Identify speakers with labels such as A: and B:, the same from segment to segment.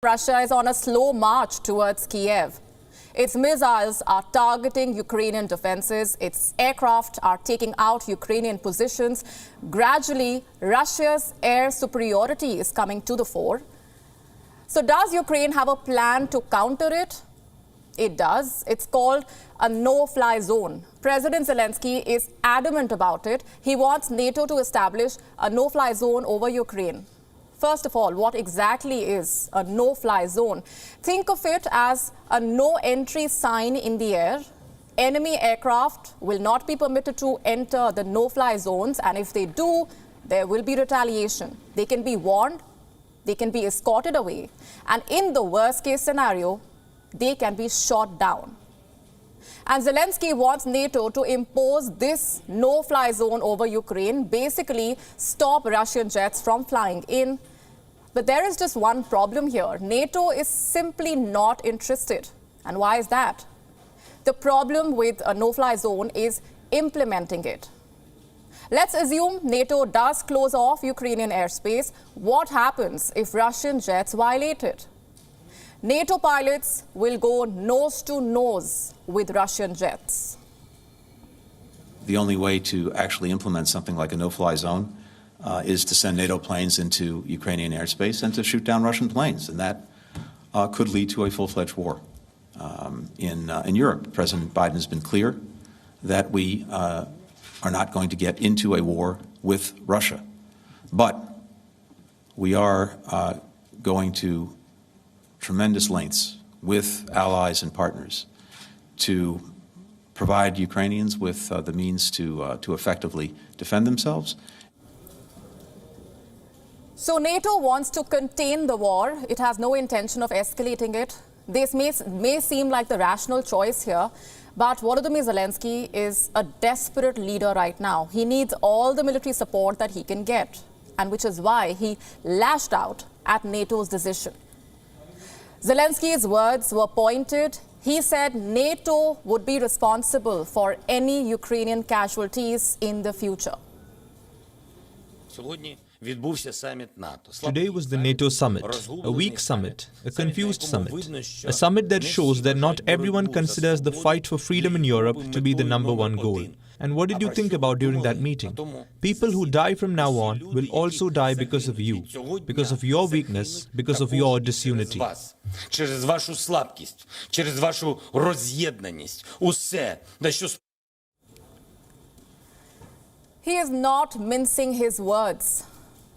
A: Russia is on a slow march towards Kiev. Its missiles are targeting Ukrainian defenses. Its aircraft are taking out Ukrainian positions. Gradually, Russia's air superiority is coming to the fore. So does Ukraine have a plan to counter it? It does. It's called a no-fly zone. President Zelensky is adamant about it. He wants NATO to establish a no-fly zone over Ukraine. First of all, what exactly is a no-fly zone? Think of it as a no-entry sign in the air. Enemy aircraft will not be permitted to enter the no-fly zones, and if they do, there will be retaliation. They can be warned, they can be escorted away, and in the worst-case scenario, they can be shot down. And Zelensky wants NATO to impose this no-fly zone over Ukraine, basically stop Russian jets from flying in. But there is just one problem here. NATO is simply not interested. And why is that? The problem with a no-fly zone is implementing it. Let's assume NATO does close off Ukrainian airspace. What happens if Russian jets violate it? NATO pilots will go nose to nose with Russian jets.
B: The only way to actually implement something like a no-fly zone is to send NATO planes into Ukrainian airspace and to shoot down Russian planes, and that could lead to a full-fledged war in Europe. President Biden has been clear that we are not going to get into a war with Russia, but we are going to tremendous lengths with allies and partners to provide Ukrainians with the means to effectively defend themselves.
A: So NATO wants to contain the war. It has no intention of escalating it. This may seem like the rational choice here, but Volodymyr Zelensky is a desperate leader right now. He needs all the military support that he can get, and which is why he lashed out at NATO's decision. Zelensky's words were pointed. He said NATO would be responsible for any Ukrainian casualties in the future.
C: Today was the NATO summit, a weak summit, a confused summit, a summit that shows that not everyone considers the fight for freedom in Europe to be the #1 goal. And what did you think about during that meeting? People who die from now on will also die because of you, because of your weakness, because of your disunity.
A: He is not mincing his words.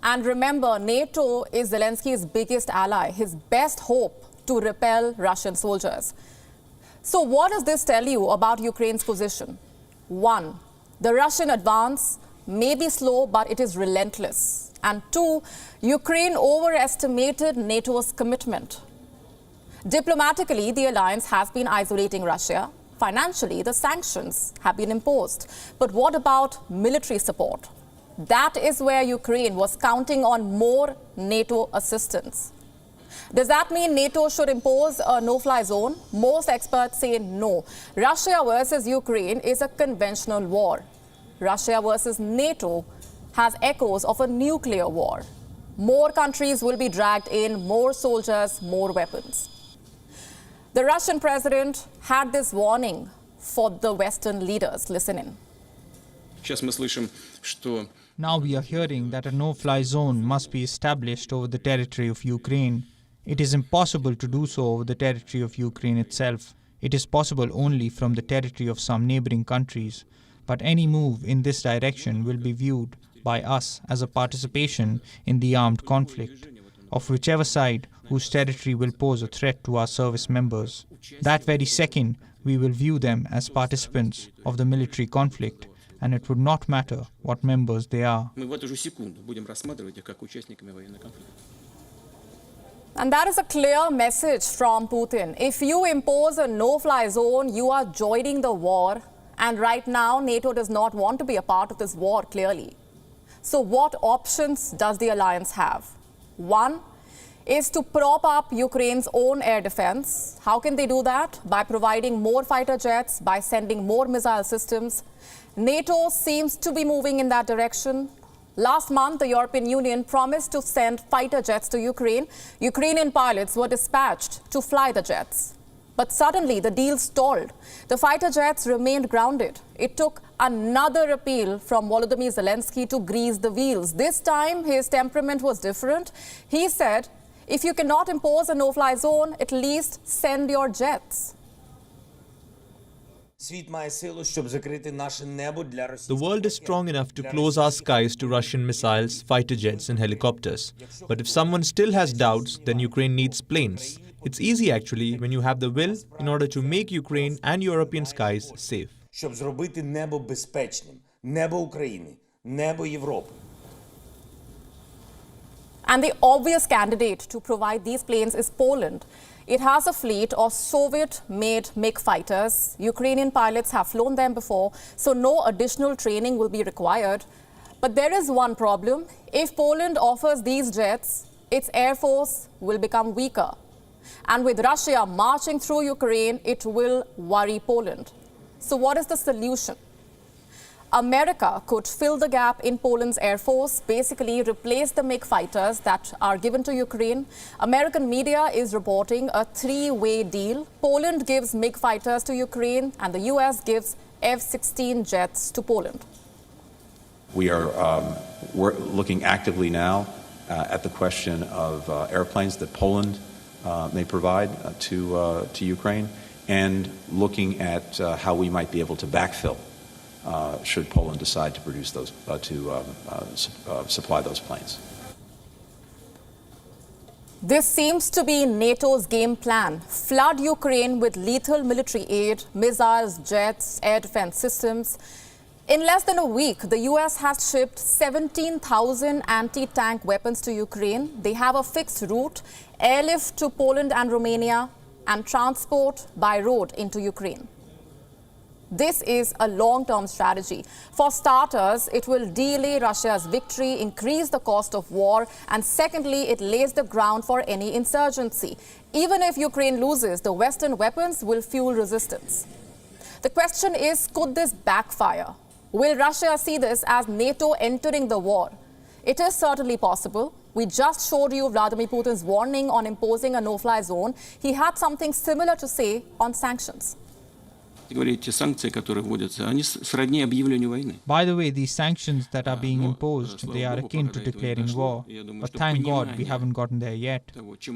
A: And remember, NATO is Zelensky's biggest ally, his best hope to repel Russian soldiers. So what does this tell you about Ukraine's position? One, the Russian advance may be slow, but it is relentless. And two, Ukraine overestimated NATO's commitment. Diplomatically, the alliance has been isolating Russia. Financially, the sanctions have been imposed. But what about military support? That is where Ukraine was counting on more NATO assistance. Does that mean NATO should impose a no-fly zone? Most experts say no. Russia versus Ukraine is a conventional war. Russia versus NATO has echoes of a nuclear war. More countries will be dragged in, more soldiers, more weapons. The Russian president had this warning for the Western leaders. Listen in.
D: Now we are hearing that a no-fly zone must be established over the territory of Ukraine. It is impossible to do so over the territory of Ukraine itself. It is possible only from the territory of some neighboring countries. But any move in this direction will be viewed by us as a participation in the armed conflict, of whichever side whose territory will pose a threat to our service members. That very second, we will view them as participants of the military conflict, and it would not matter what members they are.
A: And that is a clear message from Putin. If you impose a no-fly zone, you are joining the war. And right now, NATO does not want to be a part of this war, clearly. So what options does the alliance have? One is to prop up Ukraine's own air defense. How can they do that? By providing more fighter jets, by sending more missile systems. NATO seems to be moving in that direction. Last month, the European Union promised to send fighter jets to Ukraine. Ukrainian pilots were dispatched to fly the jets. But suddenly, the deal stalled. The fighter jets remained grounded. It took another appeal from Volodymyr Zelensky to grease the wheels. This time, his temperament was different. He said, if you cannot impose a no-fly zone, at least send your jets.
C: The world is strong enough to close our skies to Russian missiles, fighter jets and helicopters. But if someone still has doubts, then Ukraine needs planes. It's easy actually when you have the will in order to make Ukraine and European skies safe.
A: And the obvious candidate to provide these planes is Poland. It has a fleet of Soviet-made MiG fighters. Ukrainian pilots have flown them before, so no additional training will be required. But there is one problem. If Poland offers these jets, its air force will become weaker. And with Russia marching through Ukraine, it will worry Poland. So what is the solution? America could fill the gap in Poland's air force, basically replace the MiG fighters that are given to Ukraine. American media is reporting a three-way deal. Poland gives MiG fighters to Ukraine and the US gives F-16 jets to Poland.
B: We are we're looking actively now at the question of airplanes that Poland may provide to Ukraine, and looking at how we might be able to backfill should Poland decide to produce those, supply those planes.
A: This seems to be NATO's game plan. Flood Ukraine with lethal military aid, missiles, jets, air defense systems. In less than a week, the US has shipped 17,000 anti-tank weapons to Ukraine. They have a fixed route, airlift to Poland and Romania, and transport by road into Ukraine. This is a long-term strategy. For starters, it will delay Russia's victory, increase the cost of war, and secondly, it lays the ground for any insurgency. Even if Ukraine loses, the Western weapons will fuel resistance. The question is, could this backfire? Will Russia see this as NATO entering the war? It is certainly possible. We just showed you Vladimir Putin's warning on imposing a no-fly zone. He had something similar to say on sanctions.
D: By the way, these sanctions that are being imposed, they are akin to declaring war. But thank God we haven't gotten there yet.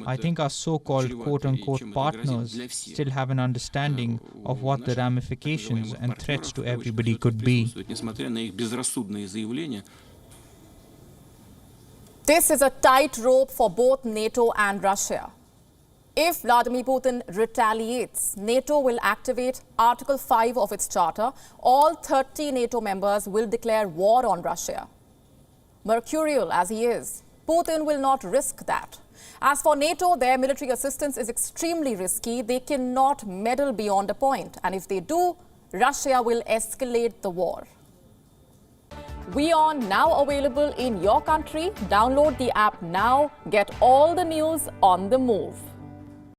D: I think our so-called quote-unquote partners still have an understanding of what the ramifications and threats to everybody could be.
A: This is a tightrope for both NATO and Russia. If Vladimir Putin retaliates, NATO will activate Article 5 of its charter. All 30 NATO members will declare war on Russia. Mercurial as he is, Putin will not risk that. As for NATO, their military assistance is extremely risky. They cannot meddle beyond a point. And if they do, Russia will escalate the war. WION now available in your country. Download the app now. Get all the news on the move.